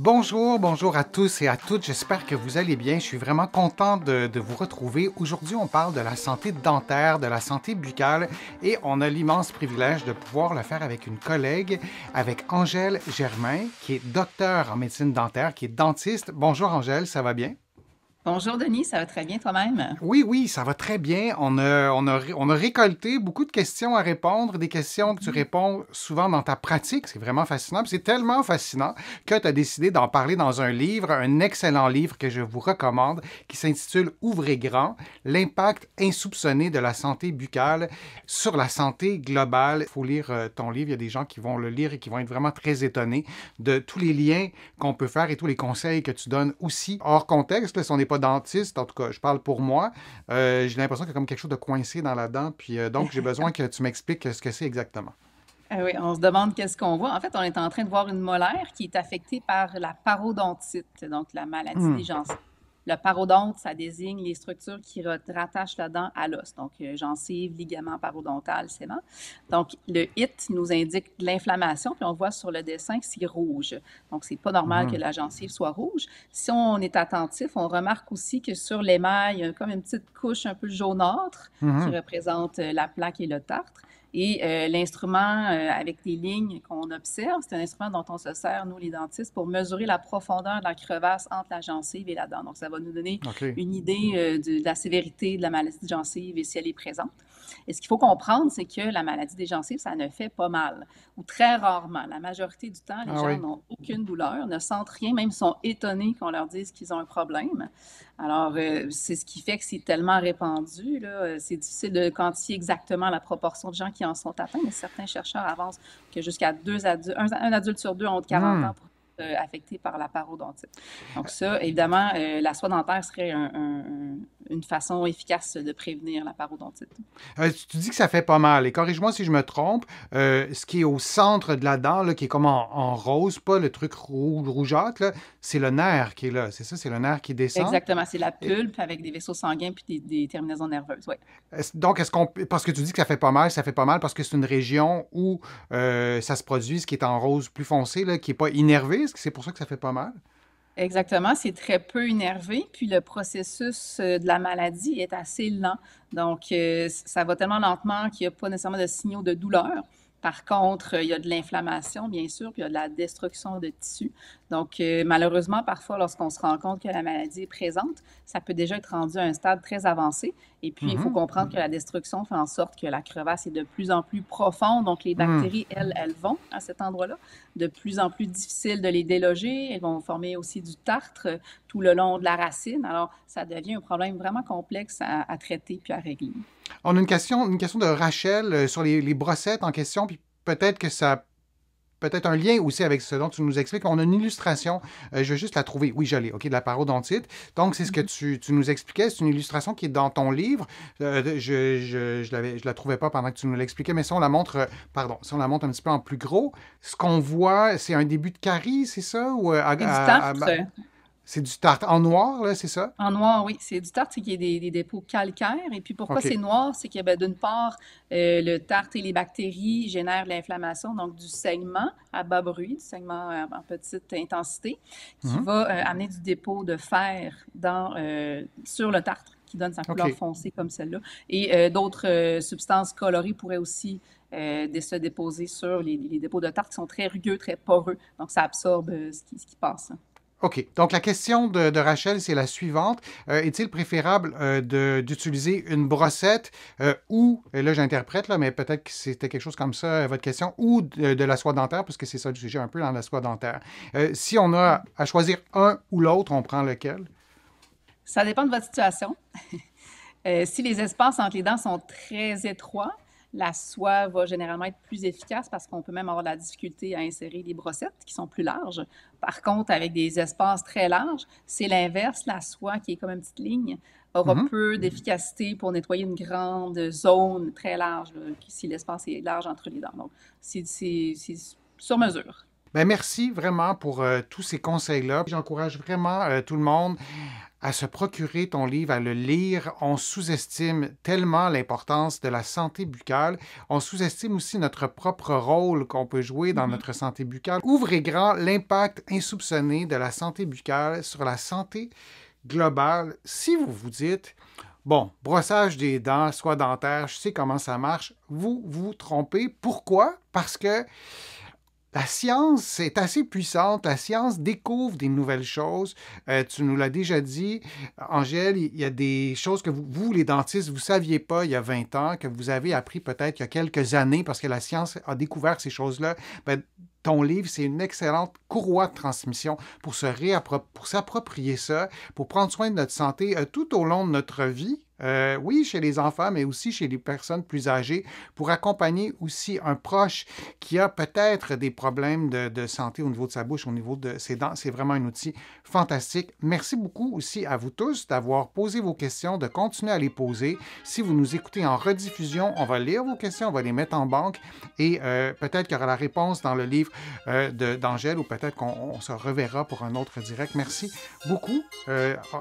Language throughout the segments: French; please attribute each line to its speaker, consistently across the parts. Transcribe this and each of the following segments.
Speaker 1: Bonjour, bonjour à tous et à toutes. J'espère que vous allez bien. Je suis vraiment content de vous retrouver. Aujourd'hui, on parle de la santé dentaire, de la santé buccale et on a l'immense privilège de pouvoir le faire avec une collègue, avec Angèle Germain, qui est docteure en médecine dentaire, qui est dentiste. Bonjour Angèle, ça va bien?
Speaker 2: Bonjour Denis, ça va très bien toi-même?
Speaker 1: Oui, oui, ça va très bien. On a récolté beaucoup de questions à répondre, des questions que tu
Speaker 2: Mhm.
Speaker 1: réponds souvent dans ta pratique. C'est vraiment fascinant. Puis c'est tellement fascinant que tu as décidé d'en parler dans un livre, un excellent livre que je vous recommande, qui s'intitule Ouvrez grand, l'impact insoupçonné de la santé buccale sur la santé globale. Il faut lire ton livre. Il y a des gens qui vont le lire et qui vont être vraiment très étonnés de tous les liens qu'on peut faire et tous les conseils que tu donnes aussi hors contexte. Là, si on n'est pas dentiste, en tout cas, je parle pour moi, j'ai l'impression qu'il y a comme quelque chose de coincé dans la dent, puis donc j'ai besoin que tu m'expliques ce que c'est exactement.
Speaker 2: Ah oui, on se demande qu'est-ce qu'on voit. En fait, on est en train de voir une molaire qui est affectée par la parodontite, donc la maladie des
Speaker 1: Hmm.
Speaker 2: gencives. Le parodonte, ça désigne les structures qui rattachent la dent à l'os, donc gencive, ligament parodontal, sément. Donc, le HIT nous indique de l'inflammation, puis on voit sur le dessin que c'est rouge. Donc, c'est pas normal que
Speaker 1: Mhm.
Speaker 2: la gencive soit rouge. Si on est attentif, on remarque aussi que sur l'émail, il y a comme une petite couche un peu jaunâtre qui
Speaker 1: Mhm.
Speaker 2: représente la plaque et le tartre. Et l'instrument avec des lignes qu'on observe, c'est un instrument dont on se sert, nous, les dentistes, pour mesurer la profondeur de la crevasse entre la gencive et la dent. Donc, ça va nous donner
Speaker 1: OK.
Speaker 2: une idée de la sévérité de la maladie de gencive et si elle est présente. Et ce qu'il faut comprendre, c'est que la maladie des gencives, ça ne fait pas mal, ou très rarement. La majorité du temps, les
Speaker 1: Ah
Speaker 2: gens
Speaker 1: oui.
Speaker 2: n'ont aucune douleur, ne sentent rien, même sont étonnés qu'on leur dise qu'ils ont un problème. Alors, c'est ce qui fait que c'est tellement répandu, là. C'est difficile de quantifier exactement la proportion de gens qui en sont atteints, mais certains chercheurs avancent que jusqu'à un adulte sur deux en haut de 40
Speaker 1: Hmm.
Speaker 2: ans pourrait être affecté par la parodontite. Donc ça, évidemment, la soie dentaire serait une façon efficace de prévenir la parodontite.
Speaker 1: Tu dis que ça fait pas mal, et corrige-moi si je me trompe, ce qui est au centre de la dent, là, qui est comme en rose, pas le truc rougeâtre, là, c'est le nerf qui est là, c'est ça? C'est le nerf qui descend?
Speaker 2: Exactement, c'est la
Speaker 1: Et
Speaker 2: pulpe avec des vaisseaux sanguins puis des terminaisons nerveuses, oui.
Speaker 1: donc, parce que tu dis que ça fait pas mal parce que c'est une région où ça se produit, ce qui est en rose plus foncé, là, qui n'est pas innervé, est-ce que c'est pour ça que ça fait pas mal?
Speaker 2: Exactement, c'est très peu énervé, puis le processus de la maladie est assez lent. Donc, ça va tellement lentement qu'il n'y a pas nécessairement de signaux de douleur. Par contre, il y a de l'inflammation, bien sûr, puis il y a de la destruction de tissus. Donc, malheureusement, parfois, lorsqu'on se rend compte que la maladie est présente, ça peut déjà être rendu à un stade très avancé. Et puis, il faut
Speaker 1: Mhm.
Speaker 2: comprendre que la destruction fait en sorte que la crevasse est de plus en plus profonde. Donc, les
Speaker 1: Hmm.
Speaker 2: bactéries, elles vont à cet endroit-là. De plus en plus difficile de les déloger. Elles vont former aussi du tartre tout le long de la racine. Alors, ça devient un problème vraiment complexe à traiter puis à régler.
Speaker 1: On a une question de Rachel sur les brossettes en question, puis peut-être que ça a peut-être un lien aussi avec ce dont tu nous expliques. On a une illustration, je vais juste la trouver. Oui, je l'ai, OK, de la parodontite. Donc, c'est ce que tu nous expliquais. C'est une illustration qui est dans ton livre. Je la trouvais pas pendant que tu nous l'expliquais, mais si on la montre, pardon, si on la montre un petit peu en plus gros, ce qu'on voit, c'est un début de carie, c'est ça? Ou,
Speaker 2: C'est du tartre.
Speaker 1: c'est du tartre en noir, là, c'est ça?
Speaker 2: En noir, oui, c'est du tartre, c'est qu'il y a des dépôts calcaires. Et puis pourquoi c'est
Speaker 1: OK.
Speaker 2: noir? C'est que ben, d'une part, le tartre et les bactéries génèrent de l'inflammation, donc du saignement à bas bruit, du saignement en petite intensité, qui
Speaker 1: Mhm.
Speaker 2: va amener du dépôt de fer sur le tartre, qui donne sa couleur
Speaker 1: OK.
Speaker 2: foncée comme celle-là. Et d'autres substances colorées pourraient aussi se déposer sur les dépôts de tartre qui sont très rugueux, très poreux. Donc ça absorbe ce qui passe.
Speaker 1: OK. Donc, la question de Rachel, c'est la suivante. Est-il préférable d'utiliser une brossette ou, et là j'interprète, là, mais peut-être que c'était quelque chose comme ça, votre question, ou de la soie dentaire, puisque c'est ça le sujet un peu dans la soie dentaire. Si on a à choisir un ou l'autre, on prend lequel?
Speaker 2: Ça dépend de votre situation. Si les espaces entre les dents sont très étroits, la soie va généralement être plus efficace parce qu'on peut même avoir de la difficulté à insérer des brossettes qui sont plus larges. Par contre, avec des espaces très larges, c'est l'inverse. La soie, qui est comme une petite ligne, aura
Speaker 1: Mhm.
Speaker 2: peu d'efficacité pour nettoyer une grande zone très large, là, si l'espace est large entre les dents. Donc, c'est sur mesure.
Speaker 1: Ben, merci vraiment pour tous ces conseils-là. J'encourage vraiment tout le monde à se procurer ton livre, à le lire. On sous-estime tellement l'importance de la santé buccale. On sous-estime aussi notre propre rôle qu'on peut jouer dans notre santé buccale. Ouvrez grand l'impact insoupçonné de la santé buccale sur la santé globale. Si vous vous dites, bon, brossage des dents, soie dentaire, je sais comment ça marche, vous vous trompez. Pourquoi? Parce que la science est assez puissante. La science découvre des nouvelles choses. Tu nous l'as déjà dit, Angèle, il y a des choses que vous, les dentistes, vous ne saviez pas il y a 20 ans, que vous avez appris peut-être il y a quelques années parce que la science a découvert ces choses-là. Ben, ton livre, c'est une excellente courroie de transmission pour s'approprier ça, pour prendre soin de notre santé tout au long de notre vie. Oui, chez les enfants, mais aussi chez les personnes plus âgées, pour accompagner aussi un proche qui a peut-être des problèmes de santé au niveau de sa bouche, au niveau de ses dents. C'est vraiment un outil fantastique. Merci beaucoup aussi à vous tous d'avoir posé vos questions, de continuer à les poser. Si vous nous écoutez en rediffusion, on va lire vos questions, on va les mettre en banque et peut-être qu'il y aura la réponse dans le livre d'Angèle ou peut-être qu'on se reverra pour un autre direct. Merci beaucoup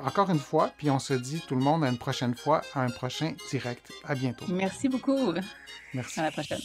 Speaker 1: encore une fois, puis on se dit tout le monde à une prochaine fois, à un prochain direct. À bientôt.
Speaker 2: Merci beaucoup.
Speaker 1: Merci.
Speaker 2: À la prochaine.